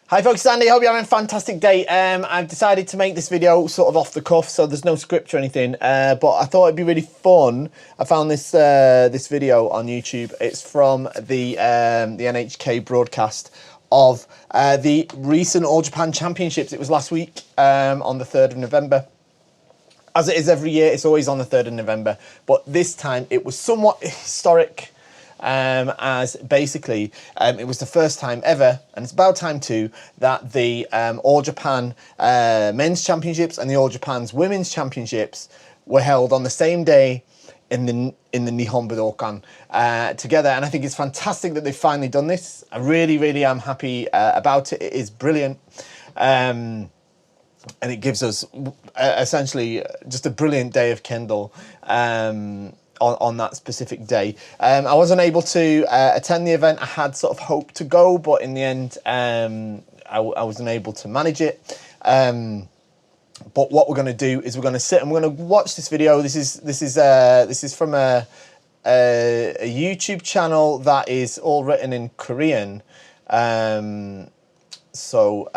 Hi folks, it's Andy. Hope you're having a fantastic day. I've decided to make this video sort of off the cuff, so there's no script or anything, but I thought it'd be really fun. I found this this video on YouTube. It's from the NHK broadcast of the recent All Japan Championships. It was last week on the 3rd of November. As it is every year, it's always on the 3rd of November, but this time it was somewhat historic. As basically it was the first time ever, and it's about time too, that the All Japan Men's Championships and the All Japan's Women's Championships were held on the same day in the Nihon Budokan together. And I think it's fantastic that they've finally done this. I really am happy about it. It is brilliant. And it gives us essentially just a brilliant day of Kendo on that specific day. I wasn't able to attend the event. I had sort of hoped to go, but in the end I wasn't able to manage it. But what we're going to do is we're going to sit and we're going to watch this video. This is from a YouTube channel that is all written in Korean. So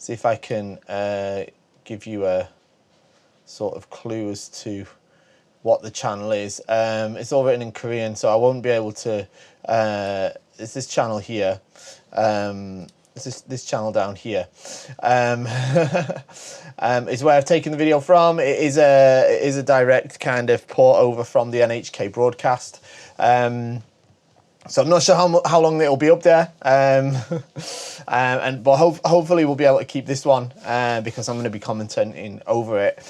see if I can give you a sort of clue as to what the channel is. It's all written in Korean, so I won't be able to. It's this channel here. This channel down here is where I've taken the video from. It is a direct kind of port over from the NHK broadcast. So I'm not sure how long it'll be up there, but hopefully we'll be able to keep this one because I'm going to be commenting over it.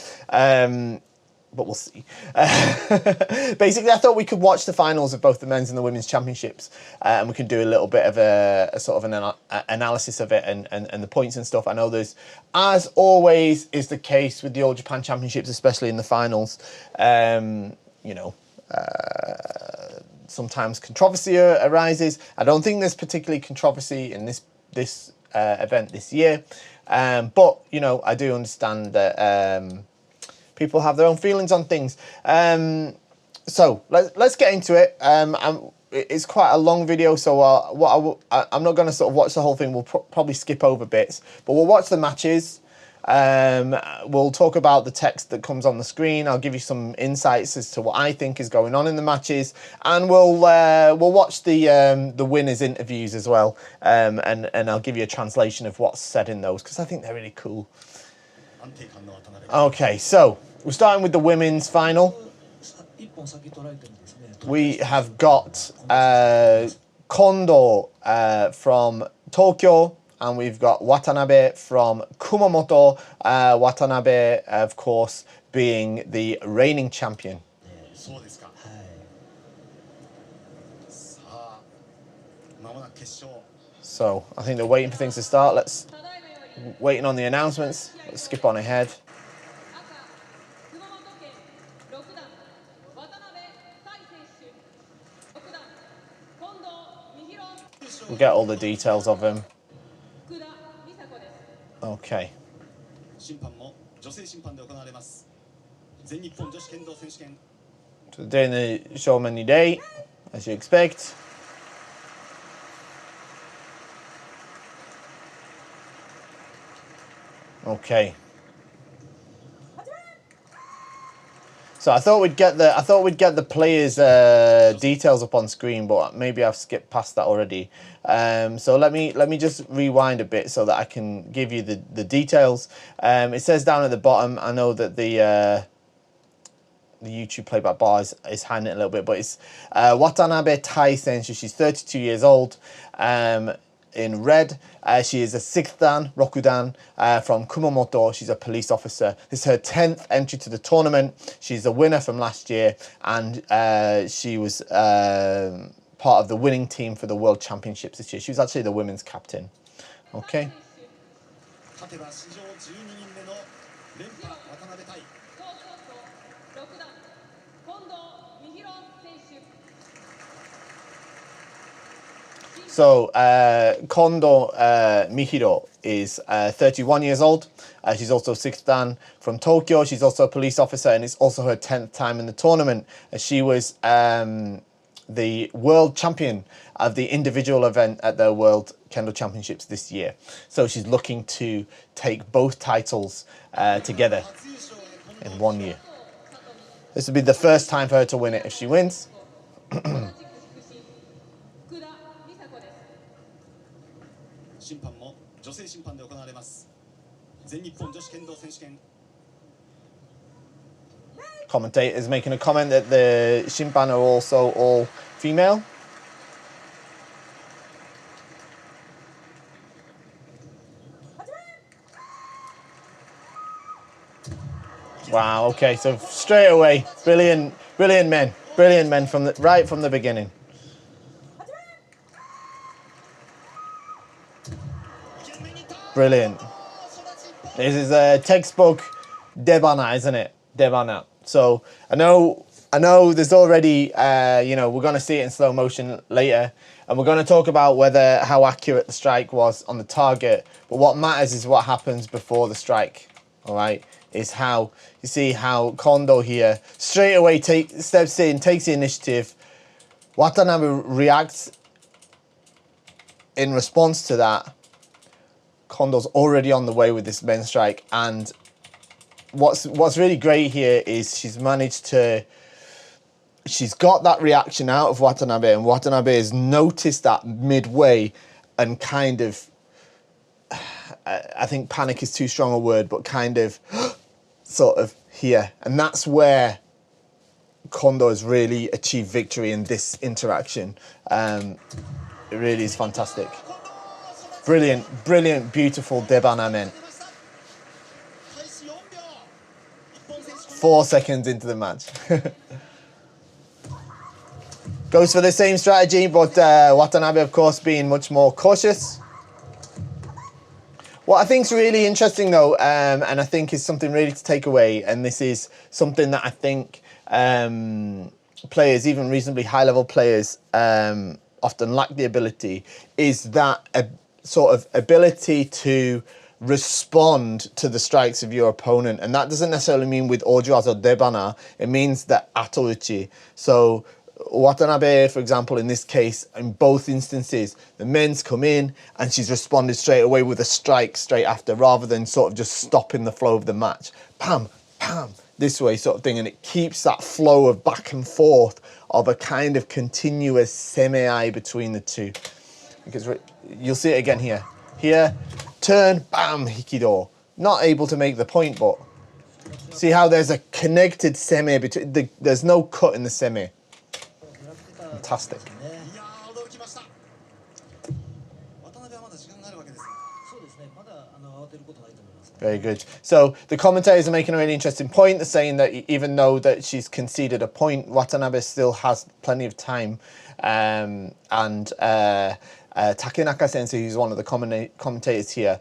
But we'll see. Basically, I thought we could watch the finals of both the men's and the women's championships, and we can do a little bit of a sort of an analysis of it and the points and stuff. I know there's, as always is the case with the All Japan Championships, especially in the finals, you know, sometimes controversy arises. I don't think there's particularly controversy in this event this year, but you know, I do understand that people have their own feelings on things. So let's get into it. It's quite a long video, so I'm not going to sort of watch the whole thing. We'll probably skip over bits, but we'll watch the matches. We'll talk about the text that comes on the screen. I'll give you some insights as to what I think is going on in the matches, and we'll watch the winners' interviews as well, and I'll give you a translation of what's said in those because I think they're really cool. Okay, so we're starting with the women's final. We have got Kondo from Tokyo, and we've got Watanabe from Kumamoto. Watanabe, of course, being the reigning champion. So I think they're waiting for things to start. Waiting on the announcements. Let's skip on ahead. We'll get all the details of him. Okay. So doing the Showman Day, as you expect. Okay. So I thought we'd get the players' details up on screen, but maybe I've skipped past that already. So let me just rewind a bit so that I can give you the details. It says down at the bottom. I know that the YouTube playback bar is hiding it a little bit, but it's Watanabe Tai Senshu. She's 32 years old. In red, she is a 6th dan, Rokudan, from Kumamoto. She's a police officer. This is her 10th entry to the tournament. She's a winner from last year, and she was part of the winning team for the World Championships this year. She was actually the women's captain. Okay. So Kondo Mihiro is 31 years old. She's also 6th dan from Tokyo. She's also a police officer, and it's also her 10th time in the tournament. She was the world champion of the individual event at the World Kendo Championships this year. So she's looking to take both titles together in 1 year. This will be the first time for her to win it if she wins. Commentator is making a comment that the Shimpan are also all female. Wow, okay, so straight away, brilliant men from right from the beginning. Brilliant. This is a textbook Debana, isn't it? Debana. So I know there's already, you know, we're going to see it in slow motion later, and we're going to talk about how accurate the strike was on the target. But what matters is what happens before the strike. All right, is how you see how Kondo here straight away steps in, takes the initiative. Watanabe reacts in response to that. Kondo's already on the way with this men strike, and what's really great here is she's got that reaction out of Watanabe, and Watanabe has noticed that midway and kind of, I think panic is too strong a word, but kind of sort of here, and that's where Kondo has really achieved victory in this interaction. It really is fantastic. Brilliant, beautiful Debana men. 4 seconds into the match. Goes for the same strategy, but Watanabe, of course, being much more cautious. What I think is really interesting, though, and I think is something really to take away, and this is something that I think players, even reasonably high-level players, often lack the ability, is that sort of ability to respond to the strikes of your opponent. And that doesn't necessarily mean with Ojuwaza or Debana, it means that atouchi. So Watanabe, for example, in this case, in both instances, the men's come in and she's responded straight away with a strike straight after, rather than sort of just stopping the flow of the match. Pam, pam, this way sort of thing. And it keeps that flow of back and forth of a kind of continuous semi between the two. Because you'll see it again here. Here, turn, bam, hikido. Not able to make the point, but see how there's a connected semi between, there's no cut in the semi. Fantastic. Very good. So the commentators are making a really interesting point. They're saying that even though that she's conceded a point, Watanabe still has plenty of time. Takenaka Sensei, who's one of the commentators here,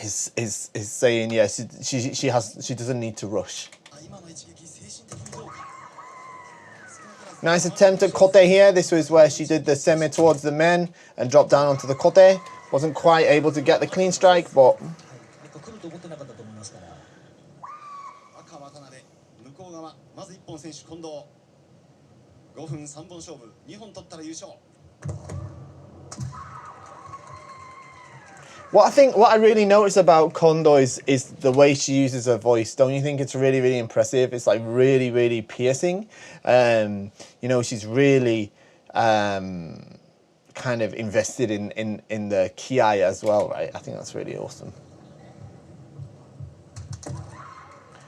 is saying, yes, she doesn't need to rush. Nice attempt at kote here. This was where she did the semi towards the men and dropped down onto the kote. Wasn't quite able to get the clean strike, but what I really notice about Kondo is the way she uses her voice. Don't you think it's really, really impressive? It's like really, really piercing. You know, she's really kind of invested in the kiai as well, right? I think that's really awesome.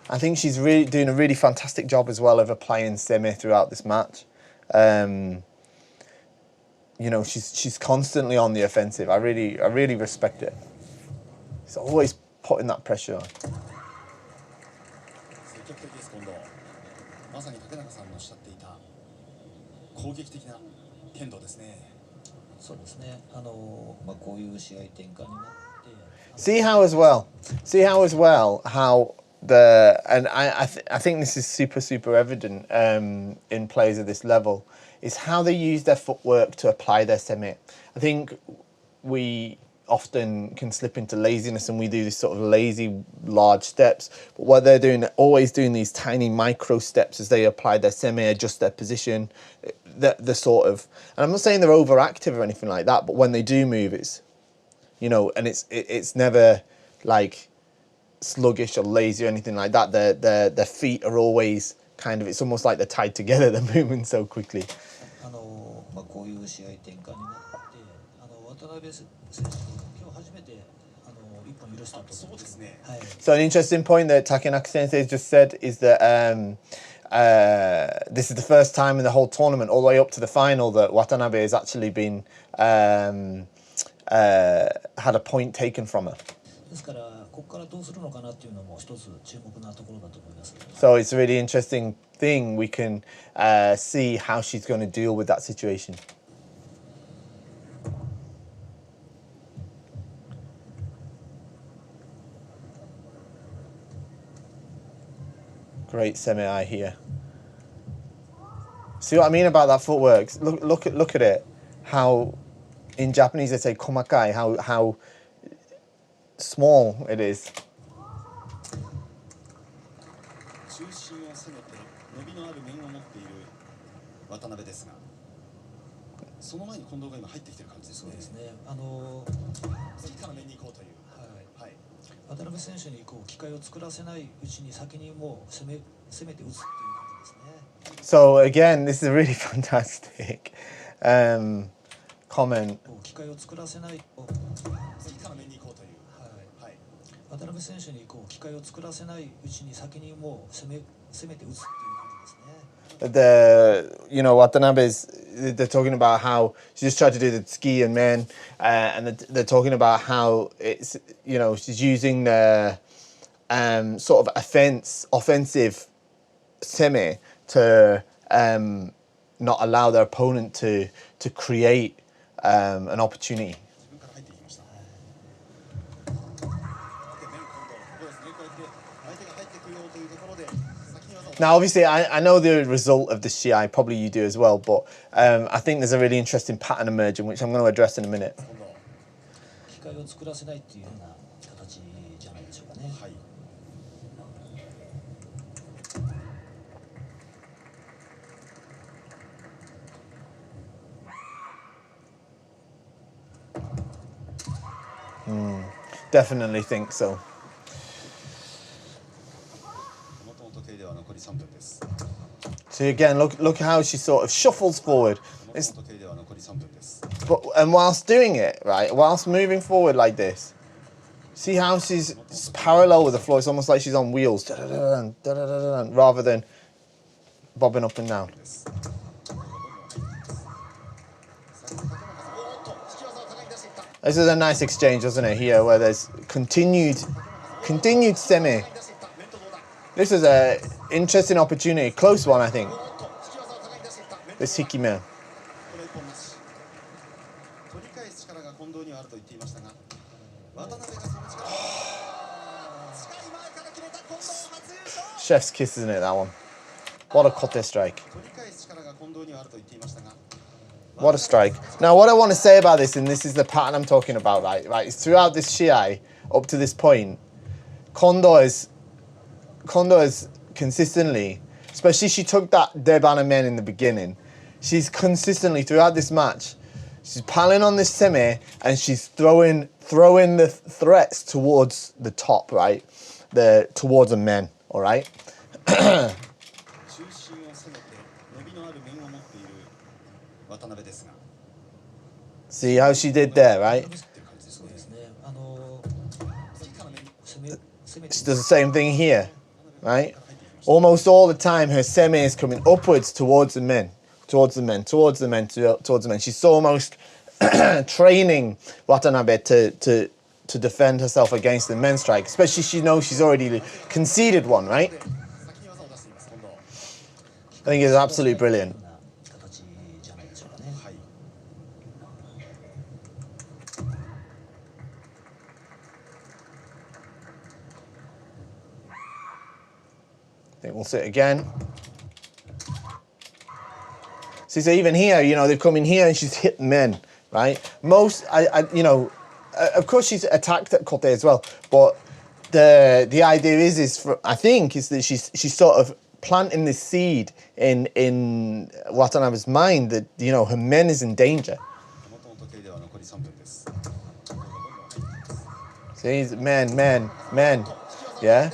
I think she's really doing a really fantastic job as well of applying semi throughout this match. You know, she's constantly on the offensive. I really respect it. She's always putting that pressure on. See how as well how I think this is super evident in players of this level, is how they use their footwork to apply their semi. I think we often can slip into laziness, and we do this sort of lazy large steps. But what they're doing, they're always doing these tiny micro steps as they apply their semi, adjust their position. The sort of, and I'm not saying they're overactive or anything like that, but when they do move, it's, you know, and it's never like sluggish or lazy or anything like that. Their feet are always kind of, it's almost like they're tied together. They're moving so quickly. こういう試合展開になって渡辺選手今日初めて一本許したと。そうですね。はい。So an interesting point that Takenaka Sensei just said is that this is the first time in the whole tournament, all the way up to the final, that Watanabe has actually been had a point taken from her. ですからここからどうするのかなっていうのも一つ注目なところだと思います。So it's a really interesting thing. We can see how she's going to deal with that situation. Great semi-eye here. See what I mean about that footwork? Look at it. How in Japanese they say komakai. How small it is. 中心を攻めて伸びのある面を持っている渡辺ですが、その前に近藤が今入ってきてる感じですね。そうですね。次から面に行こうという。はい。渡辺選手にこう機会を作らせないうちに先にもう攻めて打つっていう感じですね。So again, this is a really fantastic comment. 機会を作らせない。次から面に行こうという。はい。渡辺選手にこう機会を作らせないうちに先にもう攻めて打つっていう感じですね。Watanabe's, they're talking about how she just tried to do the tsuki and men, and they're talking about how it's, she's using the sort of offensive semi to not allow their opponent to create an opportunity. Now, obviously, I know the result of the Shiai, probably you do as well, but I think there's a really interesting pattern emerging, which I'm going to address in a minute. Definitely think so. So again, look how she sort of shuffles forward. And whilst doing it, right, whilst moving forward like this, see how she's parallel with the floor. It's almost like she's on wheels, rather than bobbing up and down. This is a nice exchange, isn't it, here, where there's continued semi. This is a interesting opportunity, close one, I think. This hikime. Chef's kiss, isn't it, that one? What a kote strike. What a strike. Now, what I want to say about this, and this is the pattern I'm talking about, right, is throughout this Shiai, up to this point, Kondo has consistently, especially she took that Debana men in the beginning, she's consistently, throughout this match, she's piling on this semi, and she's throwing the threats towards the top, right? Towards the men, all right? See how she did there, right? She does the same thing here, right? Almost all the time, her semi is coming upwards towards the men. She's almost training Watanabe to defend herself against the men's strike, especially she knows she's already conceded one, right? I think it's absolutely brilliant. I think we'll sit again. See, so even here, they've come in here and she's hit men, right? of course she's attacked at Kote as well, but the idea I think is that she's sort of planting this seed in Watanabe's mind that, you know, her men is in danger. See, men, yeah.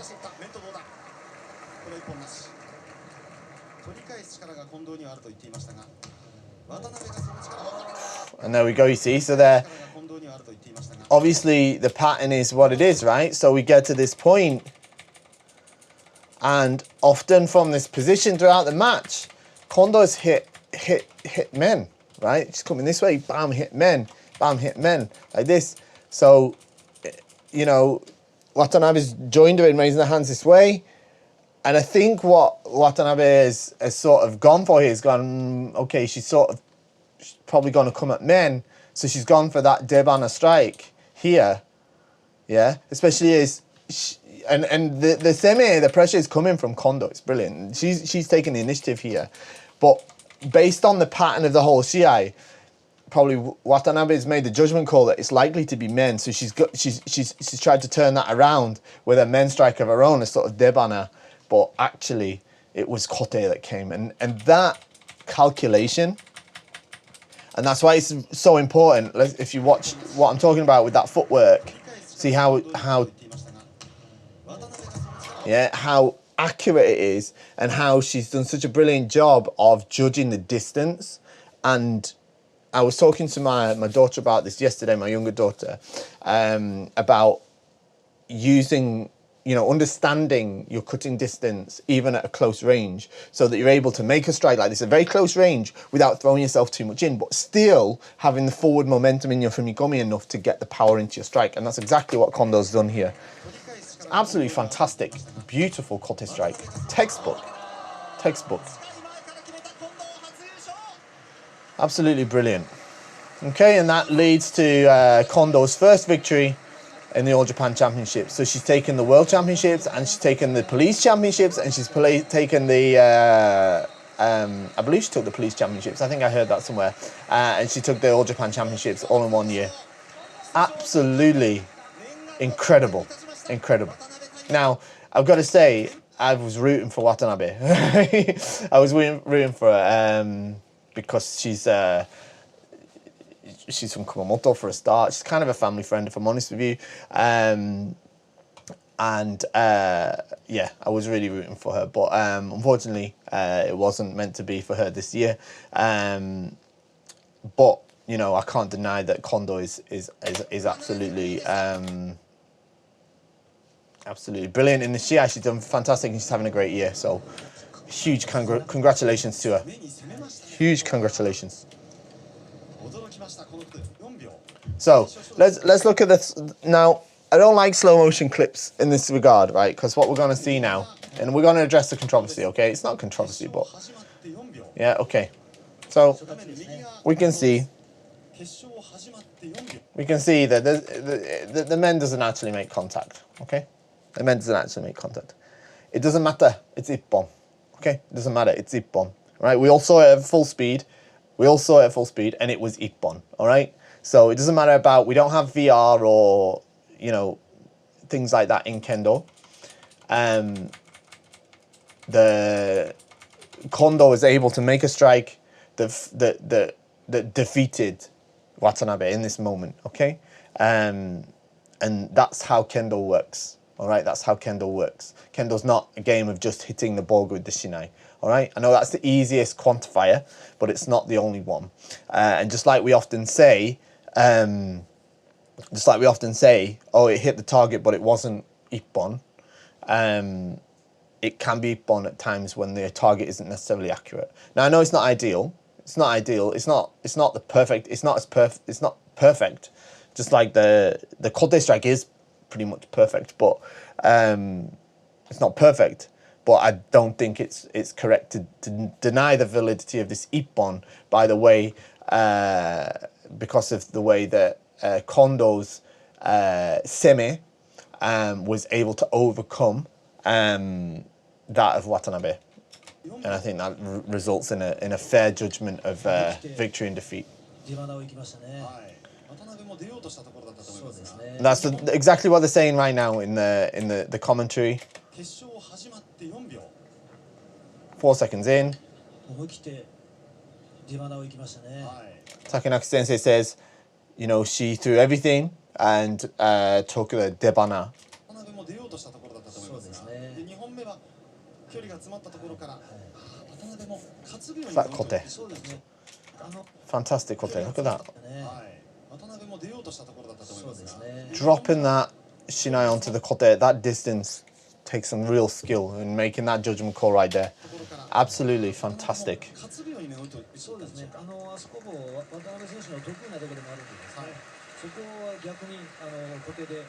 And there we go, you see, so there, obviously the pattern is what it is, right? So we get to this point, and often from this position throughout the match, Kondo's hit men, right? She's coming this way, bam, hit men, like this. So, you know, Watanabe's joined her in raising the hands this way. And I think what Watanabe has sort of gone for here is gone, okay, she's probably going to come at men. So she's gone for that Debana strike here. Yeah, especially as, the semi, the pressure is coming from Kondo. It's brilliant. She's taking the initiative here. But based on the pattern of the whole Shiai, probably Watanabe's made the judgment call that it's likely to be men. So she's tried to turn that around with a men strike of her own, a sort of Debana. But actually, it was Kote that came. And that calculation, and that's why it's so important, if you watch what I'm talking about with that footwork, see how accurate it is, and how she's done such a brilliant job of judging the distance. And I was talking to my daughter about this yesterday, my younger daughter, about using, you know, understanding your cutting distance even at a close range, so that you're able to make a strike like this, a very close range, without throwing yourself too much in, but still having the forward momentum in your fumigomi enough to get the power into your strike. And that's exactly what Kondo's done here. It's absolutely fantastic, beautiful Kote strike, textbook, absolutely brilliant. Okay, and that leads to Kondo's first victory in the All Japan Championships. So she's taken the World Championships, and she's taken the Police Championships, and she's taken the, I believe she took the Police Championships. I think I heard that somewhere. And she took the All Japan Championships all in 1 year. Absolutely incredible. Now, I've got to say, I was rooting for Watanabe. I was rooting for her because she's from Kumamoto for a start. She's kind of a family friend, if I'm honest with you. Yeah, I was really rooting for her. But unfortunately, it wasn't meant to be for her this year. But, you know, I can't deny that Kondo is absolutely absolutely brilliant in the Shiai. She's done fantastic, and she's having a great year. So huge congratulations to her. Huge congratulations. So let's look at this now. I don't like slow motion clips in this regard, right? Because what we're going to see now, and we're going to address the controversy. Okay, it's not controversy, but yeah, okay. So we can see that the men doesn't actually make contact. Okay, the men doesn't actually make contact. It doesn't matter. It's ippon. Okay, it doesn't matter. It's ippon. Right? We all saw it at full speed. And it was ippon. All right. So it doesn't matter about, we don't have VR or, you know, things like that in Kendo. The Kondo was able to make a strike that defeated Watanabe in this moment, okay? And that's how Kendo works, all right? That's how Kendo works. Kendo's not a game of just hitting the ball with the shinai, all right? I know that's the easiest quantifier, but it's not the only one. And just like we often say, oh, it hit the target, but it wasn't ippon. It can be ippon at times when the target isn't necessarily accurate. Now I know it's not ideal. It's not ideal. It's not the perfect. It's not perfect. Just like the Kote strike is pretty much perfect, but it's not perfect. But I don't think it's correct to deny the validity of this ippon by the way, because of the way that Kondo's semi was able to overcome that of Watanabe, and I think that results in a fair judgment of victory and defeat. 渡辺も出ようとしたところだったと思いますが。That's exactly what they're saying right now in the commentary. 決勝始まって4秒。 4 seconds in. 思い切って出花を行きましたね。Takanaki Sensei says, you know, she threw everything and took the debana. 渡辺も出ようとしたところだったと思いますが。で2本目は距離が詰まったところから渡辺も担ぐように。 That kote. そうですね。Fantastic kote. Look at that. 渡辺も出ようとしたところだったと思いますが。 Dropping that shinai onto the kote at that distance takes some real skill in making that judgment call right there. Absolutely fantastic. 担ぐようにね、そうですね。あそこも渡辺選手の得意なところでもあるんでですね。そこは逆に小手で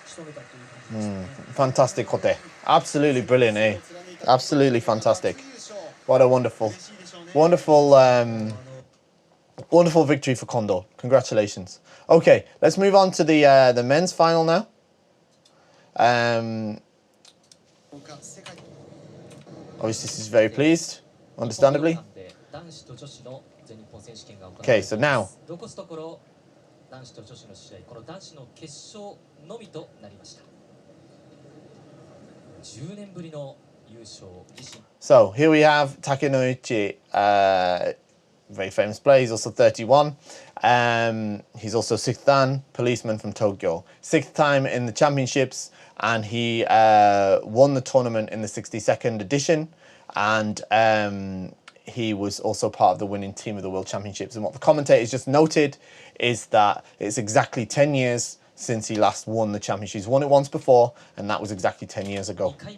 仕留めたという感じですね。Fantastic kote. Absolutely brilliant, eh? Absolutely fantastic. What a wonderful, wonderful victory for Kondo. Congratulations. Okay, let's move on to the men's final now. Obviously, this is very pleased, understandably. Okay, so now. 男子と女子の試合、この男子の決勝のみとなりました。10年ぶりの優勝。 So here we have Takenouchi, very famous player. He's also 31. He's also 6th dan policeman from Tokyo. 6th time in the championships, and he won the tournament in the 62nd edition. And he was also part of the winning team of the World Championships. And what the commentators just noted is that it's exactly 10 years since he last won the championship. He's won it once before, and that was exactly 10 years ago. So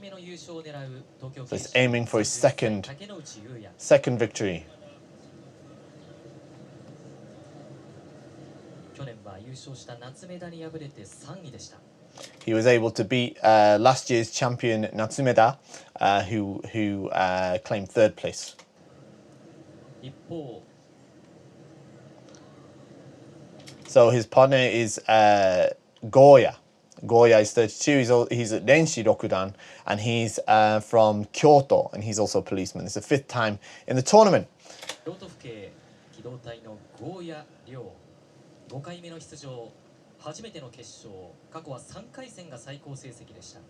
he's aiming for his second victory. He was able to beat last year's champion Natsumeda, who claimed 3rd place. So his partner is Goya. Goya is 32. He's at Renshi Rokudan, and he's from Kyoto, and he's also a policeman. It's the 5th time in the tournament. 5回目の出場、初めての決勝、過去は3回戦が最高成績でした。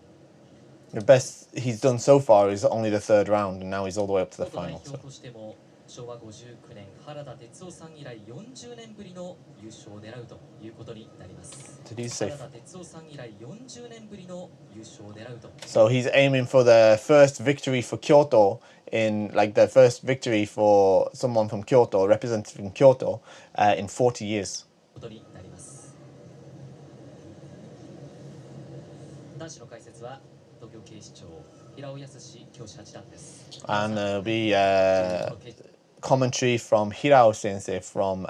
The best he's done so far is only the 3rd round, and now he's all the way up to the final. としても昭和59年原田哲夫さん以来40年ぶりの優勝を狙うということになります。 原田哲夫さん以来40年ぶりの優勝を狙うと。 So he's aiming for the first victory for Kyoto in the first victory for someone from Kyoto, represented from Kyoto, in 40 years. ことになります。男子の解説は東京警視庁平尾康教師八段です。 And there'll be commentary from Hirao Sensei from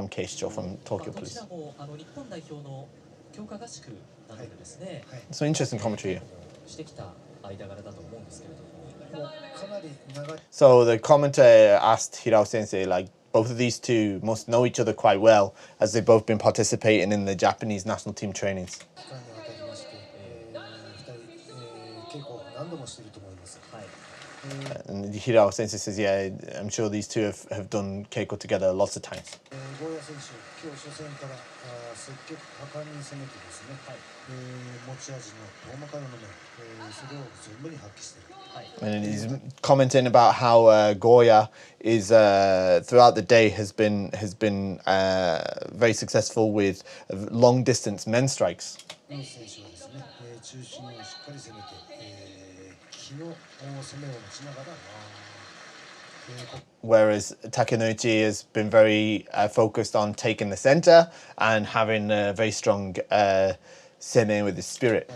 Keisho, from Tokyo Police. どちらも日本代表の強化合宿などでですね。So interesting commentary here. してきた間柄だと思うんですけれども。かなり長い。 So the commentator asked Hirao Sensei, both of these two must know each other quite well, as they've both been participating in the Japanese national team trainings. And Hirao Sensei says, yeah, I'm sure these two have done keiko together lots of times. And he's commenting about how Goya is throughout the day has been very successful with long distance men's strikes. Whereas Takenouchi has been very focused on taking the center and having a very strong seme with his spirit.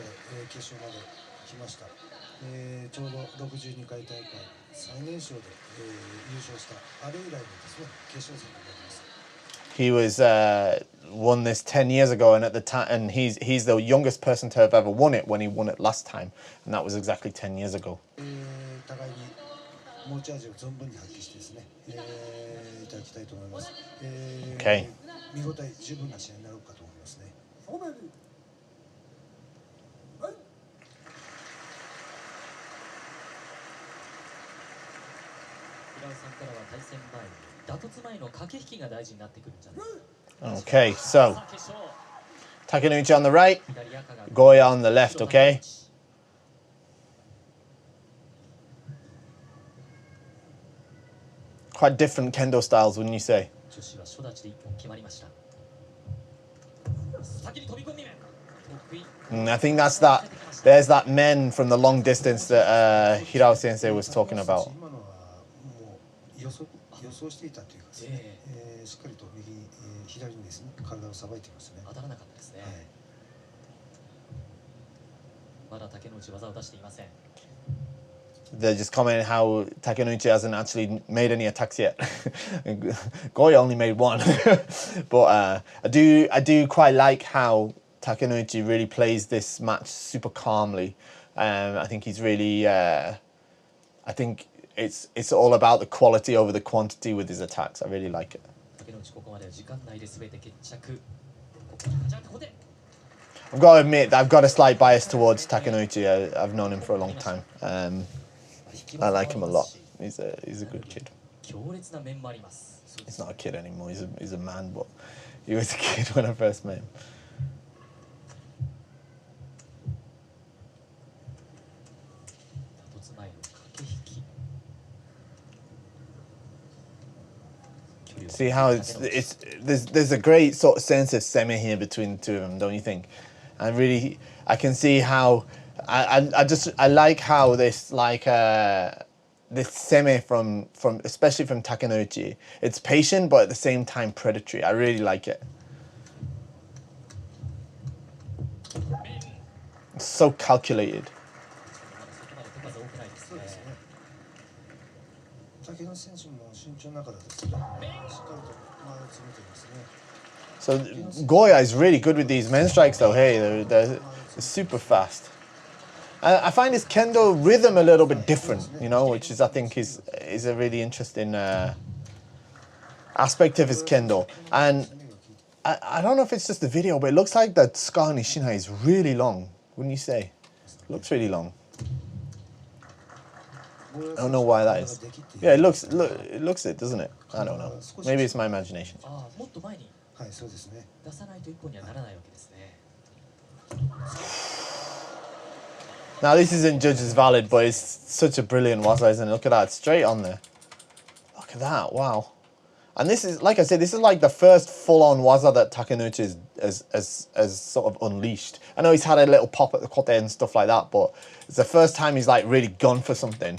He was won this 10 years ago, and at the time, and he's the youngest person to have ever won it when he won it last time, and that was exactly 10 years ago. Okay. 平尾さんからは対戦前に打突前の駆け引きが大事になってくるんじゃないか。Okay, so Takenouchi on the right, Goya on the left, okay? Quite different kendo styles, wouldn't you say? I think that's that. There's that men from the long distance that Hirao Sensei was talking about. 予想していたというかですね、しっかりと右、左にですね、体をさばいていますね。当たらなかったですね。まだ竹之内技を出していません。They're just commenting how Takenouchi hasn't actually made any attacks yet. Goya only made one, but I do quite like how Takenouchi really plays this match super calmly. I think he's really. I think it's all about the quality over the quantity with his attacks. I really like it. I've got to admit that I've got a slight bias towards Takenouchi. I've known him for a long time. I like him a lot. He's a good kid. He's not a kid anymore. He's a man, but he was a kid when I first met him. See how there's a great sort of sense of semi here between the two of them, don't you think? I can see how I like how this this semi from especially from Takenouchi, it's patient but at the same time predatory. I really like it. It's so calculated. So Goya is really good with these men strikes though. Hey, they're super fast. I find his kendo rhythm a little bit different, you know, which is I think is a really interesting aspect of his kendo. And I don't know if it's just the video, but it looks like that scar on his shinai is really long, wouldn't you say? It looks really long. I don't know why that is. Yeah, it looks it, doesn't it? I don't know. Maybe it's my imagination. Now this isn't judged as valid, but it's such a brilliant waza, isn't it? Look at that, straight on there. Look at that, wow. And this is, like I said, this is like the first full-on waza that Takenouchi has sort of unleashed. I know he's had a little pop at the kote and stuff like that, but it's the first time he's like really gone for something.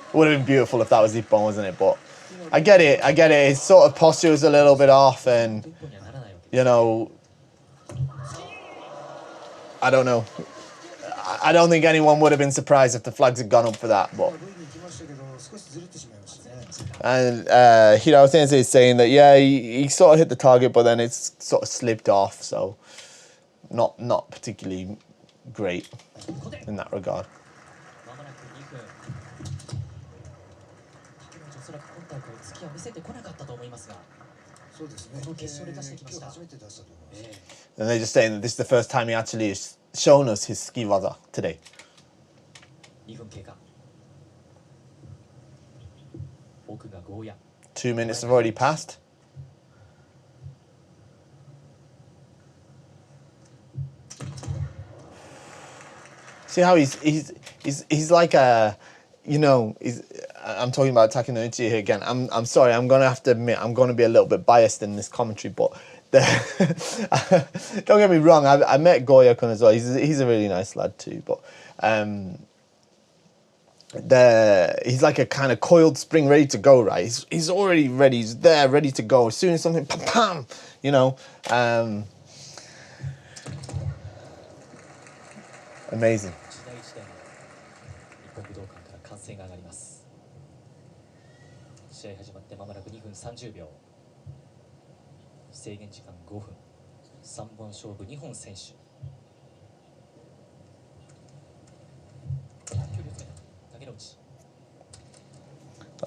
It would have been beautiful if that was Ippon, wasn't it? But I get it. His sort of posture was a little bit off, and you know, I don't know. I don't think anyone would have been surprised if the flags had gone up for that. But and Hirao Sensei is saying that yeah, he sort of hit the target, but then it's sort of slipped off. So not particularly great in that regard. And they're just saying that this is the first time he actually has shown us his ski waza today. 2 minutes have already passed. See how he's like a, you know, I'm talking about Takenouchi here again. I'm sorry, I'm gonna have to admit I'm gonna be a little bit biased in this commentary, but don't get me wrong. I met Goya-kun as well. He's a really nice lad too, but he's like a kind of coiled spring ready to go, right? He's already ready. He's there, ready to go. As soon as something, pam, pam, you know. Amazing.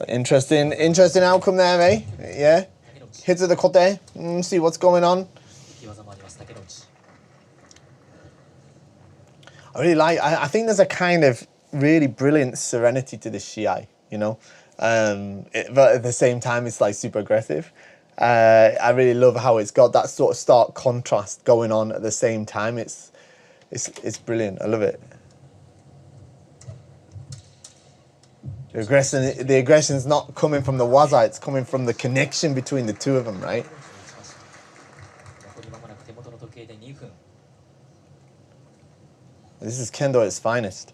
Interesting outcome there, eh? Yeah. Hits at the kote. See what's going on. I really like. I think there's a kind of really brilliant serenity to this shiai. You know, but at the same time, it's like super aggressive. I really love how it's got that sort of stark contrast going on at the same time. It's brilliant. I love it. The aggression's not coming from the waza, it's coming from the connection between the two of them, right? This is Kendo at its finest.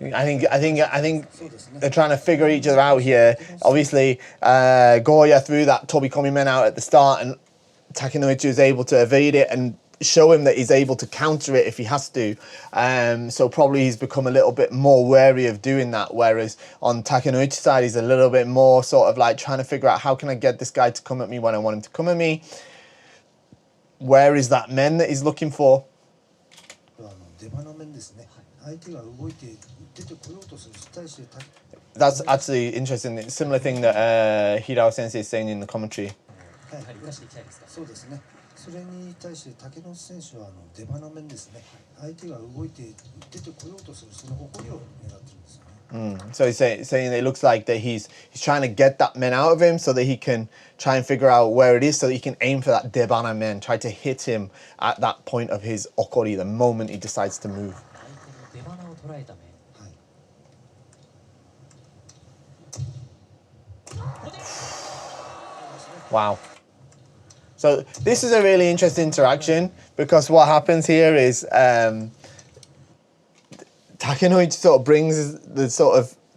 I think they're trying to figure each other out here. Obviously, Goya threw that Tobikomi men out at the start, and Takenouchi was able to evade it and show him that he's able to counter it if he has to. So probably he's become a little bit more wary of doing that. Whereas on Takenouchi's side, he's a little bit more sort of like trying to figure out how can I get this guy to come at me when I want him to come at me. Where is that men that he's looking for? That's actually interesting. It's a similar thing that Hirao Sensei is saying in the commentary. So he's saying it looks like that he's trying to get that men out of him so that he can try and figure out where it is so that he can aim for that debana men, try to hit him at that point of his okori, the moment he decides to move. Wow. So this is a really interesting interaction because what happens here is Takenouchi sort of brings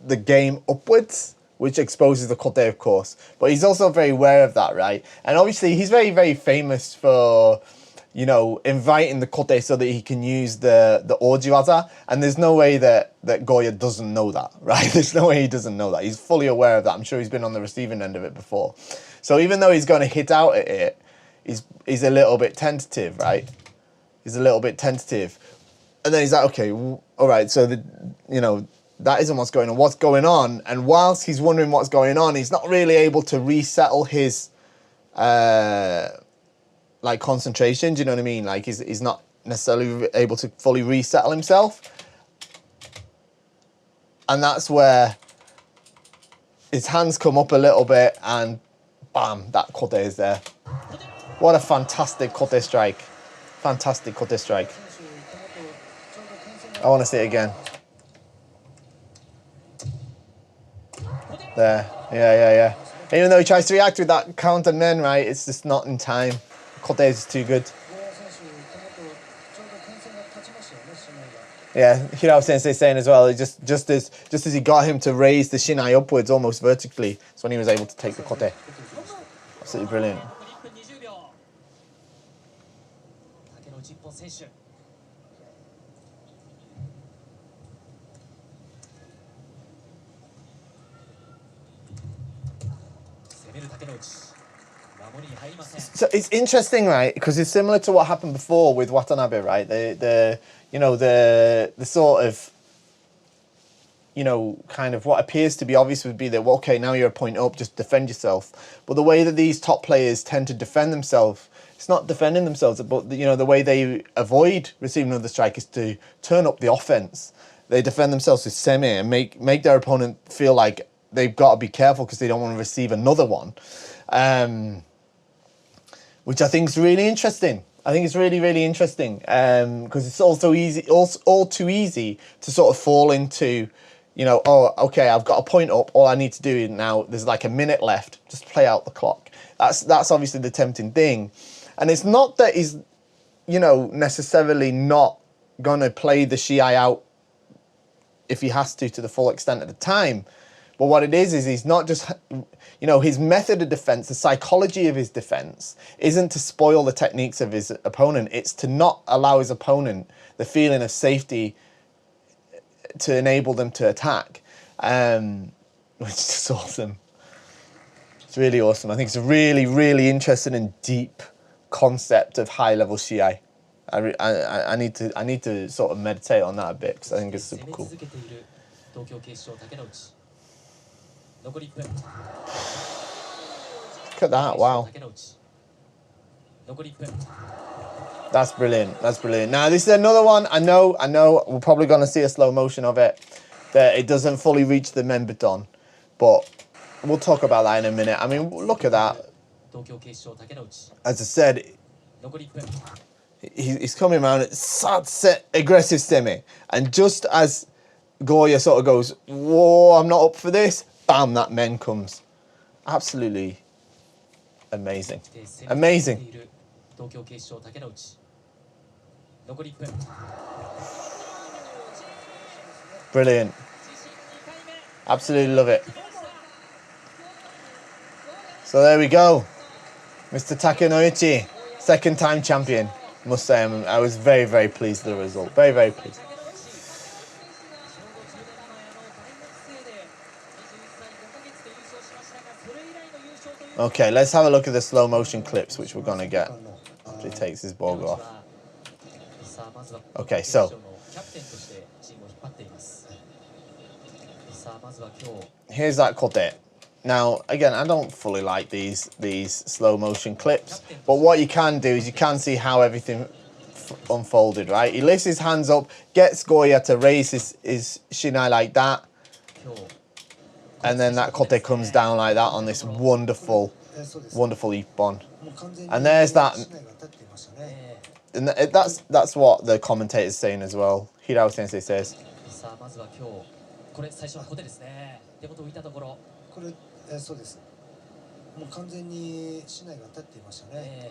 the game upwards, which exposes the kote, of course. But he's also very aware of that, right? And obviously he's very, very famous for, you know, inviting the kote so that he can use the ojiwaza. And there's no way that Goya doesn't know that, right? There's no way he doesn't know that. He's fully aware of that. I'm sure he's been on the receiving end of it before. So even though he's going to hit out at it, he's a little bit tentative, right? He's a little bit tentative. And then he's like, okay, all right, so, that isn't what's going on. What's going on? And whilst he's wondering what's going on, he's not really able to resettle his, concentration. Do you know what I mean? Like, he's not necessarily able to fully resettle himself. And that's where his hands come up a little bit and bam, that kote is there. What a fantastic kote strike. Fantastic kote strike. I want to see it again. There. Yeah. Even though he tries to react with that counter men, right, it's just not in time. Kote is too good. Yeah, Hirao Sensei saying as well, just as he got him to raise the shinai upwards almost vertically, that's when he was able to take the kote. Absolutely brilliant. So it's interesting, right? Because it's similar to what happened before with Watanabe, right? The sort of, kind of what appears to be obvious would be that, well, okay, now you're a point up, just defend yourself. But the way that these top players tend to defend themselves, it's not defending themselves, but the way they avoid receiving another strike is to turn up the offense. They defend themselves with semi and make their opponent feel like they've got to be careful because they don't want to receive another one. Which I think is really interesting. I think it's really, really interesting because it's all too easy to sort of fall into, oh, okay, I've got a point up. All I need to do now, there's like a minute left. Just play out the clock. That's obviously the tempting thing. And it's not that he's, necessarily not going to play the shiai out if he has to the full extent at the time. But what it is he's not just, his method of defense, the psychology of his defense isn't to spoil the techniques of his opponent. It's to not allow his opponent the feeling of safety to enable them to attack, which is just awesome. It's really awesome. I think it's a really, really interesting and deep concept of high-level shiai. I need to sort of meditate on that a bit because I think it's super cool. Look at that, wow. That's brilliant, that's brilliant. Now this is another one, I know, we're probably going to see a slow motion of it, that it doesn't fully reach the Memberdon, but we'll talk about that in a minute. I mean, look at that. As I said, he's coming around, it's such aggressive semi, and just as Goya sort of goes, whoa, I'm not up for this, bam, that men comes. Absolutely amazing. Amazing. Brilliant. Absolutely love it. So there we go. Mr. Takenouchi, second time champion. Must say, I was very, very pleased with the result. Very, very pleased. Okay, let's have a look at the slow motion clips, which we're going to get after he takes his ball off. Okay, so here's that kote. Now, again, I don't fully like these slow motion clips, but what you can do is you can see how everything unfolded, right? He lifts his hands up, gets Goya to raise his shinai like that, and then that kote comes down like that on this wonderful, wonderful ippon. And there's that, and that's what the commentator's saying as well. Hirao Sensei says.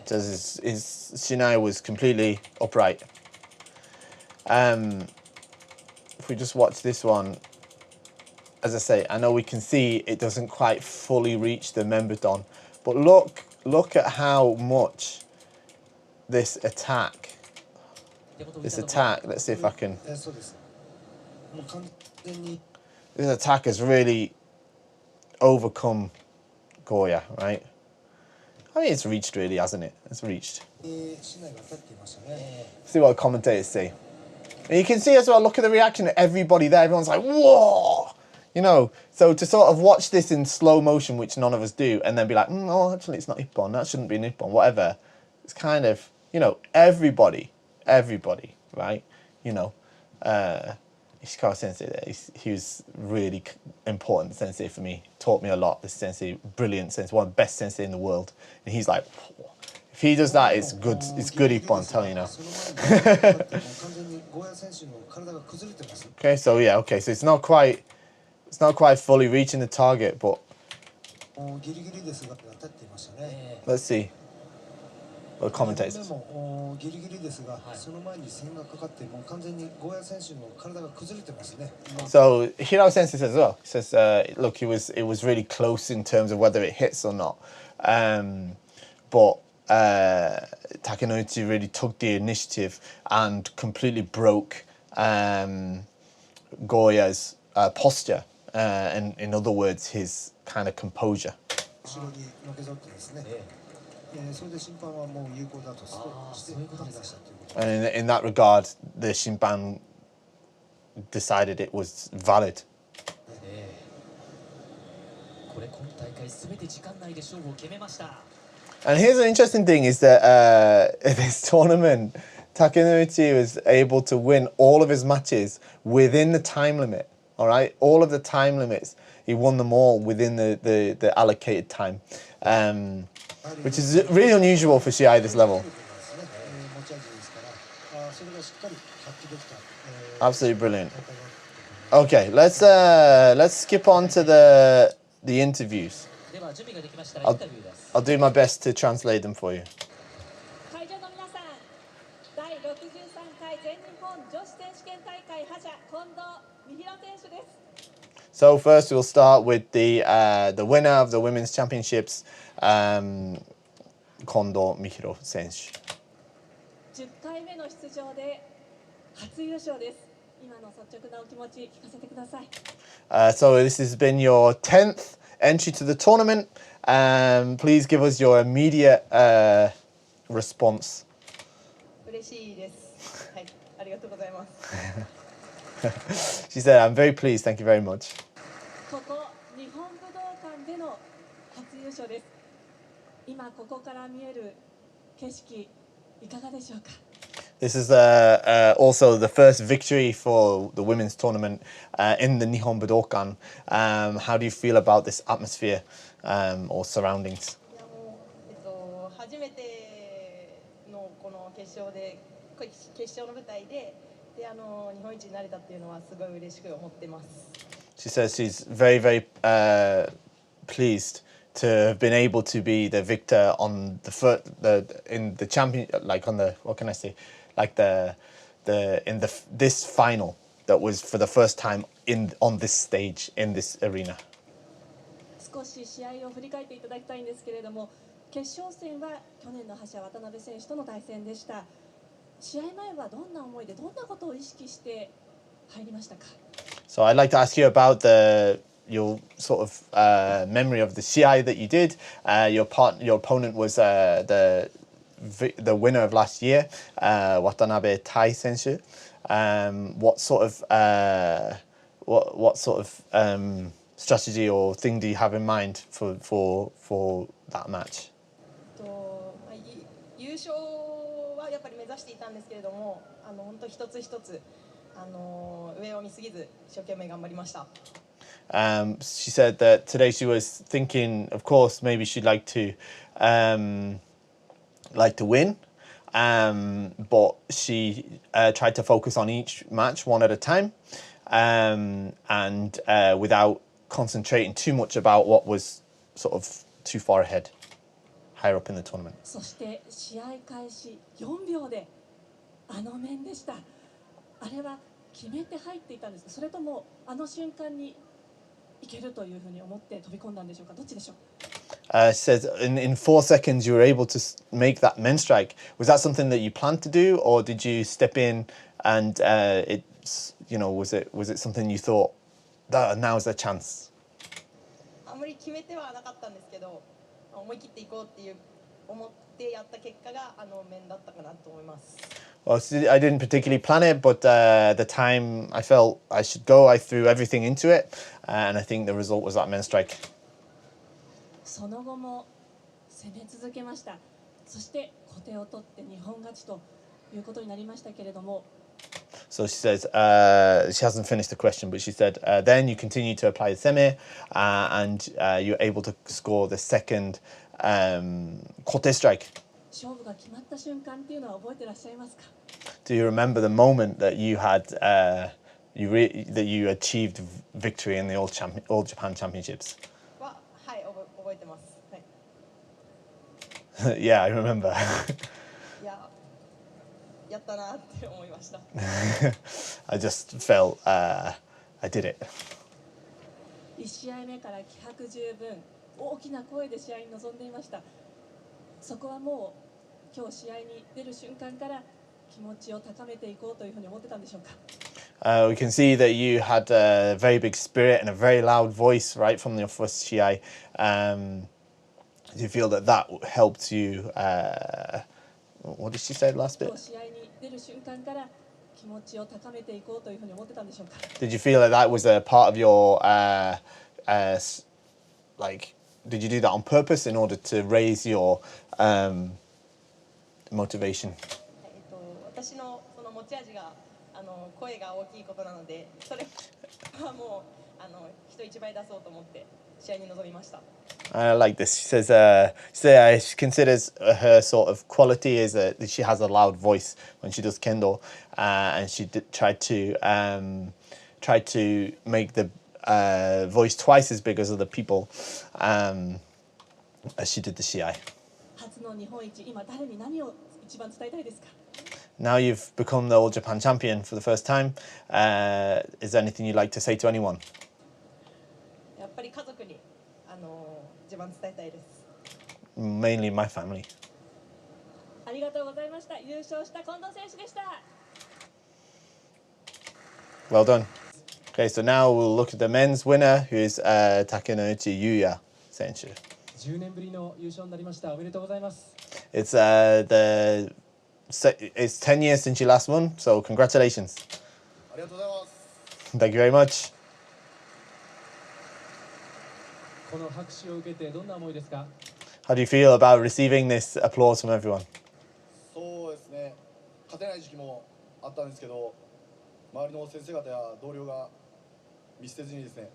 Says his shinai was completely upright. If we just watch this one, as I say, I know we can see it doesn't quite fully reach the Memberdon, but look at how much this attack, let's see if I can, this attack has really overcome Goya, right? I mean, it's reached really, hasn't it? It's reached. See what the commentators say. And you can see as well, look at the reaction of everybody there. Everyone's like, whoa! You know, so to sort of watch this in slow motion, which none of us do, and then be like, no, actually it's not Ippon, that shouldn't be an Ippon, whatever. It's kind of, you know, everybody, right? You know, Ishikawa Sensei there, he was really important sensei for me. Taught me a lot, this sensei, brilliant sensei, one of the best sensei in the world. And he's like, if he does that, it's good Ippon, I'm telling you now. Okay, so yeah, okay, so it's not quite fully reaching the target, but let's see what the commentator says. So Hirao Sensei says as well. He says, look, it was really close in terms of whether it hits or not, but Takenouchi really took the initiative and completely broke Goya's posture. And in other words, his kind of composure. And in that regard, the Shimpan decided it was valid. And here's an interesting thing is that this tournament, Takenouchi was able to win all of his matches within the time limit. All right, all of the time limits, he won them all within the allocated time, which is really unusual for Shiai this level. Absolutely brilliant. Okay, let's skip on to the interviews. I'll do my best to translate them for you. So first we'll start with the winner of the women's championships, Kondo Mihiro Sensei. So this has been your 10th entry to the tournament. Please give us your immediate response. She said, I'm very pleased, thank you very much. 今ここから見える景色いかがでしょうか。 This is also the first victory for the women's tournament in the Nihon Budokan. How do you feel about this atmosphere or surroundings? いやもう、初めてのこの決勝の舞台で、日本一になれたっていうのはすごい嬉しく思ってます。 She says she's very, very pleased to have been able to be the victor on in the champion, like on the, what can I say, like this final that was for the first time on this stage in this arena. 少し試合を振り返っていただきたいんですけれども、決勝戦は去年の覇者渡辺選手との対戦でした。試合前はどんな思いでどんなことを意識して入りましたか。 So I'd like to ask you about your sort of memory of the CI that you did. Your opponent was the winner of last year, Watanabe Tai Senshu. What sort of strategy or thing do you have in mind for that match? 優勝はやっぱり目指していたんですけれども、本当一つ一つ上を見すぎず一生懸命頑張りました。 She said that today she was thinking, of course, maybe she'd like to win, but she tried to focus on each match one at a time, and without concentrating too much about what was sort of too far ahead, higher up in the tournament. そして試合開始4秒で面でした。あれは決めて入っていたんですか、それとも瞬間にいけるというふうに思って飛び込んだんでしょうか。どっちでしょう。 She says in 4 seconds you were able to make that men strike. Was that something that you planned to do, or did you step in and was it something you thought that now's the chance? あんまり決めてはなかったんですけど、思い切っていこうっていう思ってやった結果が面だったかなと思います。 Well, I didn't particularly plan it, but the time I felt I should go, I threw everything into it, and I think the result was that men strike. その後も攻め続けました。そして小手を取って日本勝ちということになりましたけれども。 So she says she hasn't finished the question, but she said then you continue to apply the semi, and you're able to score the second kote strike. 勝負が決まった瞬間っていうのは覚えてらっしゃいますか。 Do you remember the moment that you had that you achieved victory in the All Japan Championships? は、はい、覚えてます。はい。Yeah, I remember. いや、やったなって思いました。I just felt I did it. 1試合目から気迫十分、大きな声で試合に臨んでいました。そこはもう今日試合に出る瞬間から気持ちを高めていこうというふうに思ってたんでしょうか。We can see that you had a very big spirit and a very loud voice right from your first CI. Do you feel that helped you? What did she say last bit? 試合に出る瞬間から気持ちを高めていこうというふうに思ってたんでしょうか。 Did you feel that was a part of your did you do that on purpose in order to raise your motivation? 私のその持ち味が声が大きいことなので、それはもう人一倍出そうと思って試合に臨みました。 I like this. She says she considers her sort of quality is that she has a loud voice when she does kendo, and she tried to make the voice twice as big as other people as she did the CI. 初の日本一、今誰に何を一番伝えたいですか。 Now you've become the All Japan champion for the first time. Is there anything you'd like to say to anyone? やっぱり家族に自慢伝えたいです。 Mainly my family. ありがとうございました。優勝した近藤選手でした。 Well done. Okay, so now we'll look at the men's winner, who is Takenouchi Yuya Senshu. 10年ぶりの優勝になりました。おめでとうございます。 It's 10 years since you last won, so congratulations. ありがとうございます。 Thank you very much. この拍手を受けてどんな思いですか。How do you feel about receiving this applause from everyone? そうですね、勝てない時期もあったんですけど、周りの先生方や同僚が見捨てずにですね、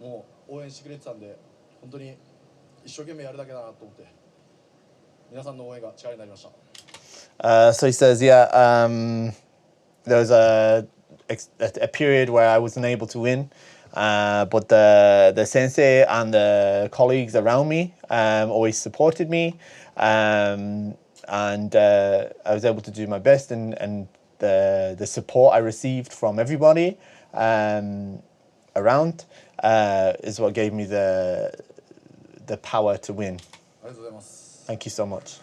もう応援してくれてたんで、本当に一生懸命やるだけだなと思って、皆さんの応援が力になりました。So he says, yeah, there was a period where I wasn't able to win, but the sensei and the colleagues around me always supported me, and I was able to do my best, and the support I received from everybody around is what gave me the power to win. ありがとうございます。 Thank you so much.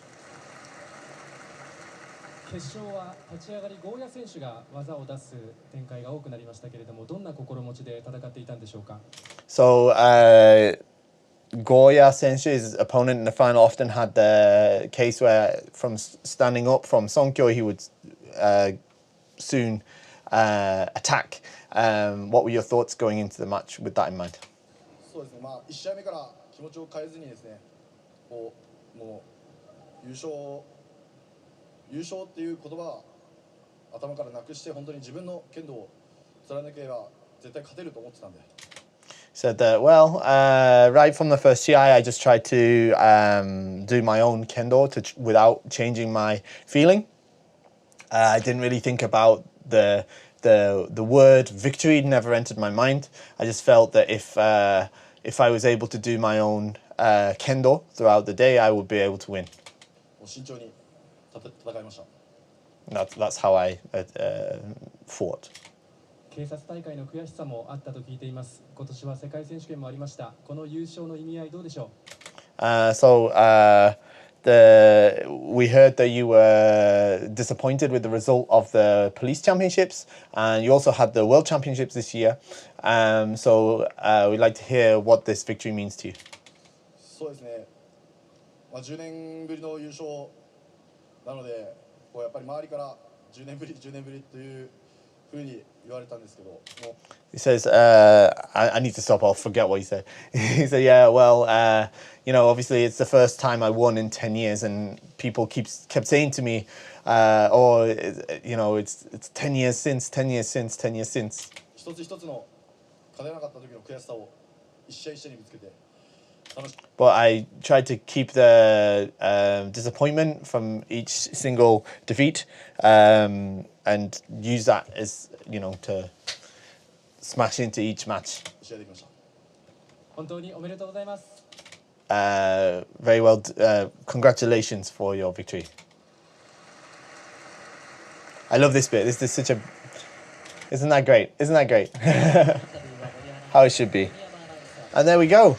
決勝は立ち上がりゴーヤ選手が技を出す展開が多くなりましたけれども、どんな心持ちで戦っていたんでしょうか。 So Goya Sensei's opponent in the final often had the case where from standing up from Sonkyo he would soon attack. What were your thoughts going into the match with that in mind? そうですね、まあ1試合目から気持ちを変えずにですね、もう優勝っていう言葉は頭からなくして、本当に自分の剣道を貫けば絶対勝てると思ってたんで。Said that, well, right from the first CI, I just tried to do my own kendo without changing my feeling. I didn't really think about the word victory. Never entered my mind. I just felt that if I was able to do my own kendo throughout the day, I would be able to win. もう慎重に戦いました。That's how I fought. 警察大会の悔しさもあったと聞いています。今年は世界選手権もありました。この優勝の意味合いどうでしょう。We heard that you were disappointed with the result of the police championships, and you also had the world championships this year. So we'd like to hear what this victory means to you. そうですね、まあ、10年ぶりの優勝なので、こうやっぱり周りから10年ぶりというふうに言われたんですけど、もう He says, I need to stop, I'll forget what he said. He said, yeah, well, you know, obviously it's the first time I won in 10 years, and people kept saying to me, you know, it's 10 years since. 一つ一つの勝てなかった時の悔しさを一試合一試合にぶつけて、But I tried to keep the disappointment from each single defeat, and use that as, you know, to smash into each match. 試合できました。本当におめでとうございます。Very well. Congratulations for your victory. I love this bit. This is such a. Isn't that great? Isn't that great? How it should be. And there we go.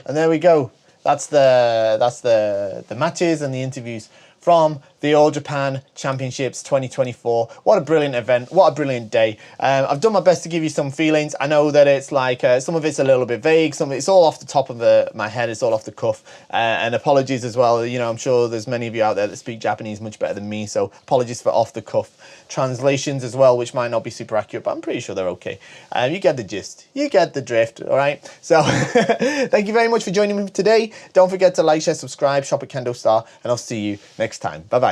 And there we go. That's the matches and the interviews from the All Japan Championships 2024. What a brilliant event. What a brilliant day. I've done my best to give you some feelings. I know that it's like, some of it's a little bit vague. Some of it's all off the top of my head. It's all off the cuff. And apologies as well. You know, I'm sure there's many of you out there that speak Japanese much better than me. So apologies for off the cuff translations as well, which might not be super accurate, but I'm pretty sure they're okay. You get the gist. You get the drift, all right? So thank you very much for joining me today. Don't forget to like, share, subscribe, shop at KendoStar, and I'll see you next time. Bye-bye.